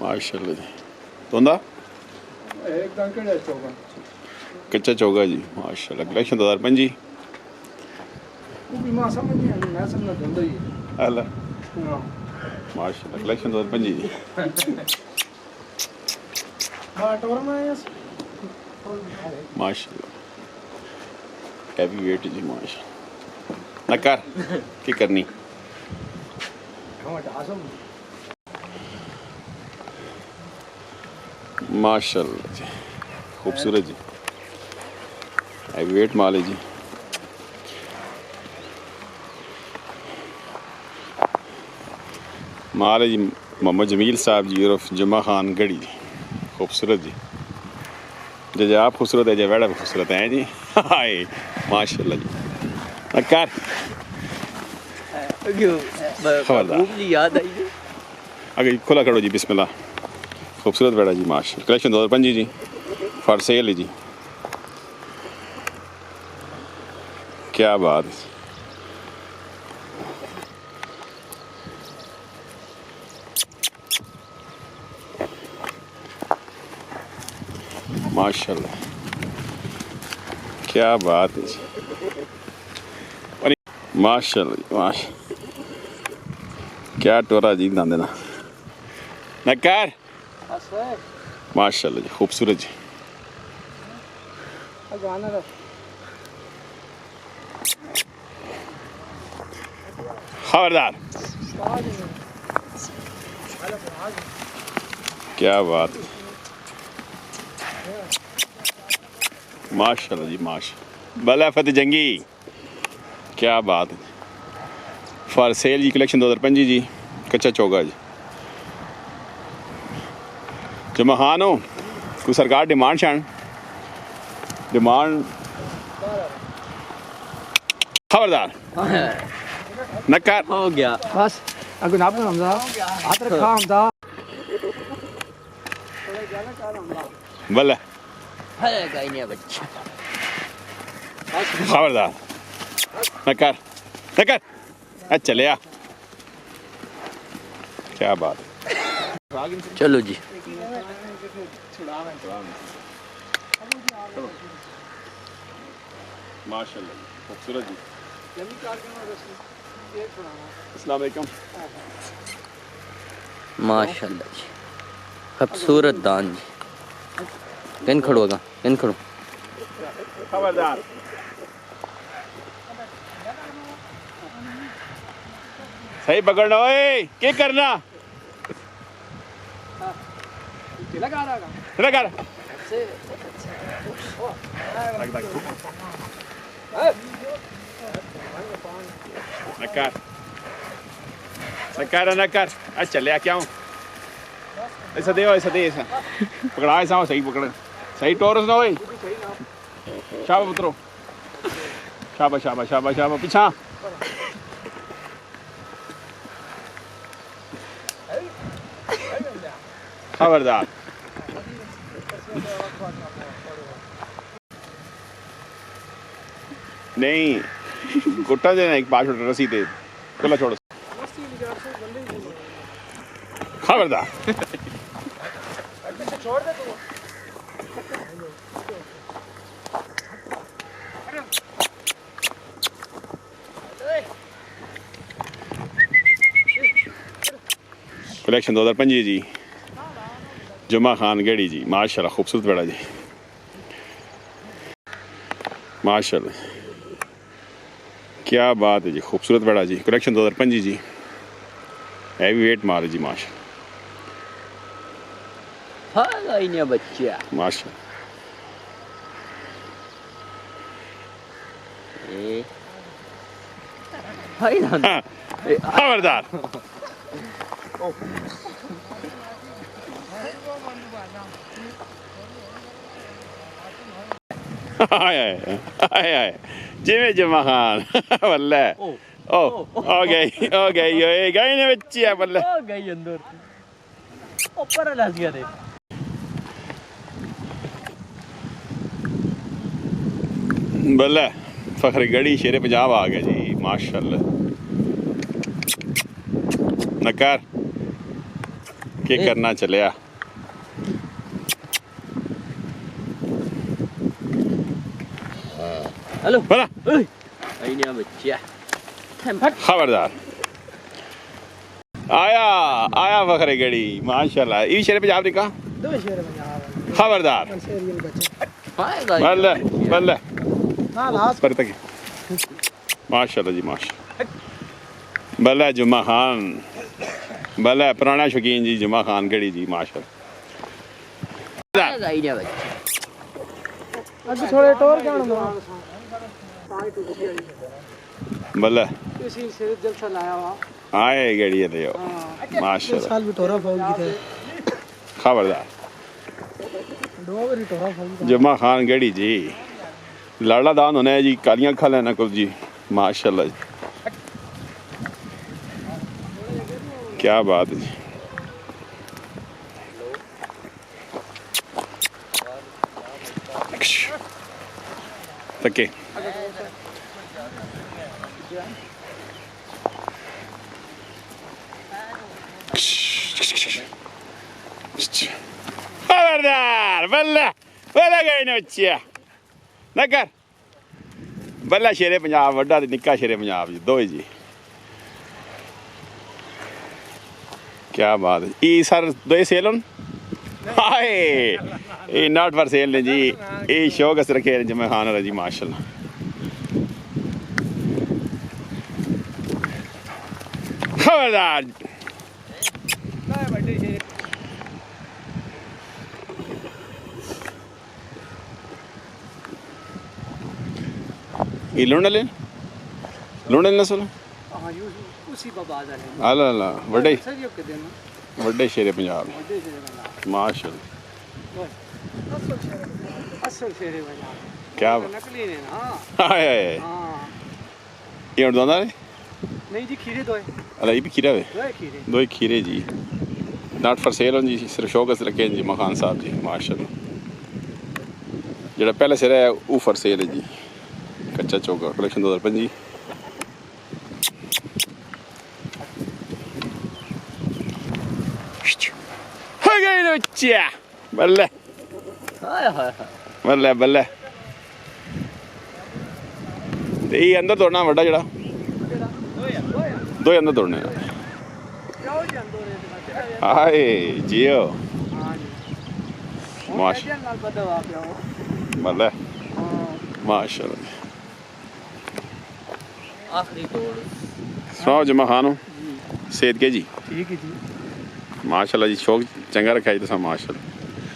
माशाल्लाह जी। तोंदा कच्चा चौगा जी माशाल्लाह। कलेक्शन 2025 अल्लाह माशाल्लाह। कलेक्शन 2025 जी माशाल्लाह। हैवी वेट जी माशाल्लाह। नकार की करनी माशाल्लाह जी खूबसूरत जी। हैवी वेट माल है जी। माल है जी मोहम्मद जमील साहब जी उर्फ जुम्मा खान गढ़ी जी। खूबसूरत जी। जैसे आप खूबसूरत है जय वेड़ा भी खूबसूरत है जी। हाय माशाल्लाह जी। नकार याद आई अगर खुला करो जी बिस्मिल्लाह। खूबसूरत वेड़ा जी माशाल्लाह। कलेक्शन 2025 जी फॉर सेल है जी। क्या बात है माशाल्लाह। क्या बात है जी माशाल्लाह जी माशाल्लाह। क्या टोरा जी ना देना नकार माशाल्लाह जी खूबसूरत जी। खबरदार क्या बात माशाल्लाह जी माशाल्लाह। भला फतेह जंगी क्या बात है। फॉर सेल जी कलेक्शन 2025 जी कच्चा चौगा जी। जो महान हो कोई सरकार डिमांड शान डिमांड खबरदार नकार हो गया बस अगर नाप हमदा हाथ रखा हमदा भला है गाय ने बच्चा खबरदार नकार नकार चले आ। क्या बात चलो जी माशाल्लाह खूबसूरत जी। अस्सलाम वालेकुम माशाल्लाह जी खूबसूरत दान जी। किन खड़ोगा किन खड़ो खबरदार सही पकड़ना ओए क्या करना लगा नकार नकार नकार चले क्या हूँ ऐसा दे ऐसा पकड़ा ऐसा हो सही पकड़ सही टोरस ना होए शाबाश पुत्रो शाबाश शाबाश शाबाश शाबाश पीछा खबरदार नहीं गुट्टा देना एक पाँच मिनट रसी दे खुला छोड़ खबरदार छोड़ दे तू कलेक्शन 2025 जी जुम्मा खान गेड़ी जी माशाल्लाह खूबसूरत बेड़ा जी माशाल्लाह। क्या बात है जी खूबसूरत बेड़ा जी। कलेक्शन 2025 जी हैवी वेट मार जी माशाल्लाह बच्चा माशाल्लाह। खबरदार जिमें जुम्मा खान बल्ले ओ गई गई ने बच्ची है बल्ले गई अंदर ऊपर लग गया रे बल्ले फखर गढ़ी शेर पंजाब आ गया जी माशाल्लाह। नकार ਕੀ ਕਰਨਾ ਚੱਲਿਆ हेलो ਬਣਾ आई नहीं बच्चा खबरदार आया आया फखरे गड़ी माशाल्लाह ये शेर पंजाब दी का दो शेर पंजाब खबरदार शेर ये बच्चे पाएगा बल्ले बल्ले ना लास्ट पर तक माशाल्लाह जी माशा बल्ले जुम्मा खान बल्ले पुराना शौकीन जी जुम्मा खान गड़ी जी माशाल्लाह पाएगा ही नहीं बच्चा अब थोड़े टोर जान दो बल्ले इसी से जलसा लाया हुआ आए गड़ी दे इस माशाल्लाह साल भी टोरा फौजी थे खबरदार दो बारी टोरा फौजी जुम्मा खान गड़ी जी लाड़ा दान होने जी कालियां खा लेना कुछ जी माशाल्लाह जी क्या बात है जी तके खबरदार बल्ला बल्ला गई ना बच्चिया ना कर बल्ला शेरे पंजाब वड्डा ते निक्का शेरे पंजाब जी दो जी क्या बात है ई सर दो सेल होन हाय ये नॉट फॉर सेल ने जी ये शौक अस रखे जमे खान वाला जी माशाल्लाह खबरदार ये लुंडले लुंडले नस्ल हां यू उसी का बाजार है अल्लाह अल्लाह वड्डे सरियो के दिन वड्डे शेरे पंजाब बड़े शेर पंजाब माशाल्लाह असल शेर पंजाब क्या नकली ने ना हाय हाय हां ये और दोना नहीं जी खीरे दो है अल्लाह ये भी खीरा वे दो है खीरे दो ही खीरे जी नॉट फॉर सेल जी सिर्फ शौक से रखे जी मखान साहब जी माशाल्लाह जेड़ा पहले सिर है वो फॉर सेल है जी कच्चा चौका कलेक्शन 2005 हो गई ना बच्चिया बल्ले हाय हाय बल्ले बल्ले ते ये अंदर दौड़ना बड़ा जड़ा दो ही अंदर दौड़ने जाओ जी अंदर हाय जियो हां जी माश नाल बदवा पिया बल्ले हां माशाल्लाह आखिरी तोड़ सुनाओ जमा खानो सेहत के जी ठीक है जी माशाल्लाह जी शौक चंगा रखा जी तुसा माशाल्लाह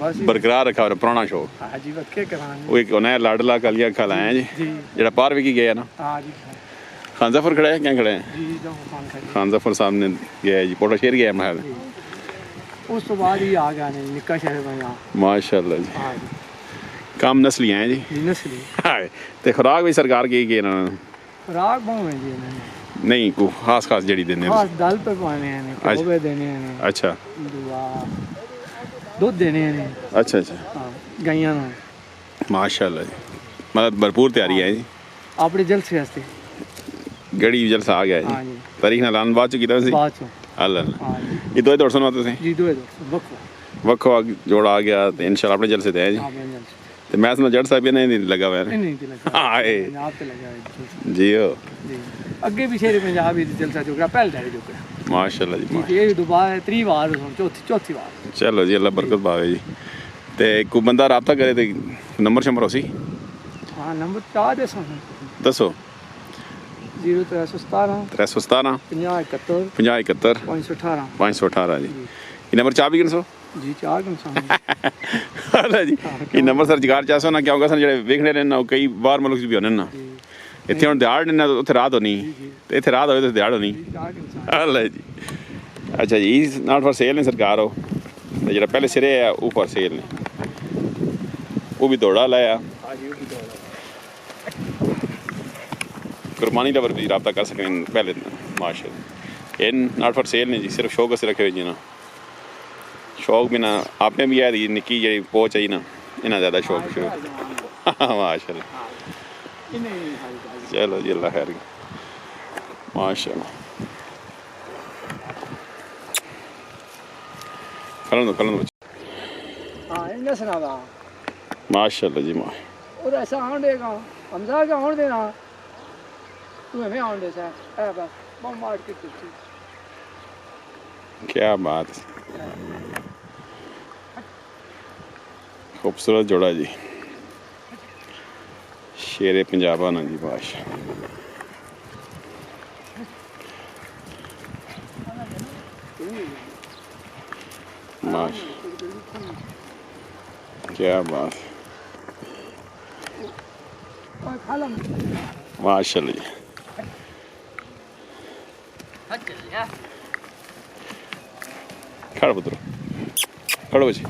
बस बरकरार रखा और पुराना शौक हां जी वक्के कराने वो एक नया लाडला कलिया खलाए जी जी जेड़ा पार विकी गया ना हां जी खान जफर खड़े हैं क्या खड़े हैं जी जो खान खाई खान जफर साहब ने गया जी पोटा शेर गया महल उस तो बाद ही आ गया ने निक्का शहर में यहाँ माशाल्लाह जी हाँ जी कम नस्ली हैं जी जी नस्ली हाय ते खुराक भी सरकार की ना राग पावे जी इन्होंने नहीं को खास खास जड़ी देने खास दाल पे पाने हैं अच्छा। कोबे देने हैं अच्छा दुआ दूध देने हैं अच्छा अच्छा हाँ गाइयां ਨੂੰ माशाल्लाह जी मतलब भरपूर तैयारी है जी अपने जलसे वास्ते गड़ी जलसा आ गया हाँ जी जी तारीख ना लान बाद च कीता सी बाद चो अल्लाह हाँ जी ये दो दौड़ सुना तुसें जी दो बखो वक्खो जोड़ा आ गया तो इंशाल्लाह अपने जलसे ते है जी अपने जलसे तो मैं समझ जड़ साहब ने नहीं लगा हुआ है नहीं नहीं लगा हाय पंजाब ते लगा है जलसा। जियो जी अगे भी शेर पंजाब ही जलसा चुकरा पहले ढाई चुकरा माशाल्लाह जी जी ये दोबारा त्री बार सुन चौथी बार चलो जी अल्लाह बरकत पावे जी ते कोई बंदा राबता करे तो नंबर शंबर हो सी हाँ नंबर चाह दे सुन दसो 0317 317 5071 50 71 518 518 जी ये नंबर चाह भी गिनसो जी चार कम सामने अल्लाह जी ये नंबर सर जगार चासो ना क्या होगा सर जेड़े वेखने रहने ना कई बार मुल्क भी होने ना इत्थे हुण दिहाड़ ने ना उत्थे रात होनी ते इत्थे रात होए तो दिहाड़ होनी चार कम सामने अल्लाह जी अच्छा जी नॉट फॉर सेल ने सरकार हो ते जेड़ा पहले सिरे है वो फॉर सेल ने वो भी दौड़ा लाया कुर्बानी लवर भी रब्ता कर सकें पहले माशाल्लाह इन नॉट फॉर सेल ने जी सिर्फ शौक से रखे हुए जी ना शौक भी ना आपने भी यार ये निक्की जी पहुंच आई ना इन्ना ज़्यादा शौक शुरू माशाल्लाह चलो जी अल्लाह खैर माशाल्लाह ਖਲਣ ਦੋ ਬੱਚੇ हाँ इन्हें सुनावा ਮਾਸ਼ਾਅੱਲਾ ਜੀ ਮਾਂ और ऐसा आउन देगा हमजा के आउन देना तू हमें आउन दे सा है बस बम मार के कुछ क्या बात खूबसूरत जोड़ा जी शेरे पंजाबा ना जी बादशाह क्या बात और खालम माशाअल्लाह जी खड़ा पुत्र खड़ो बच्चे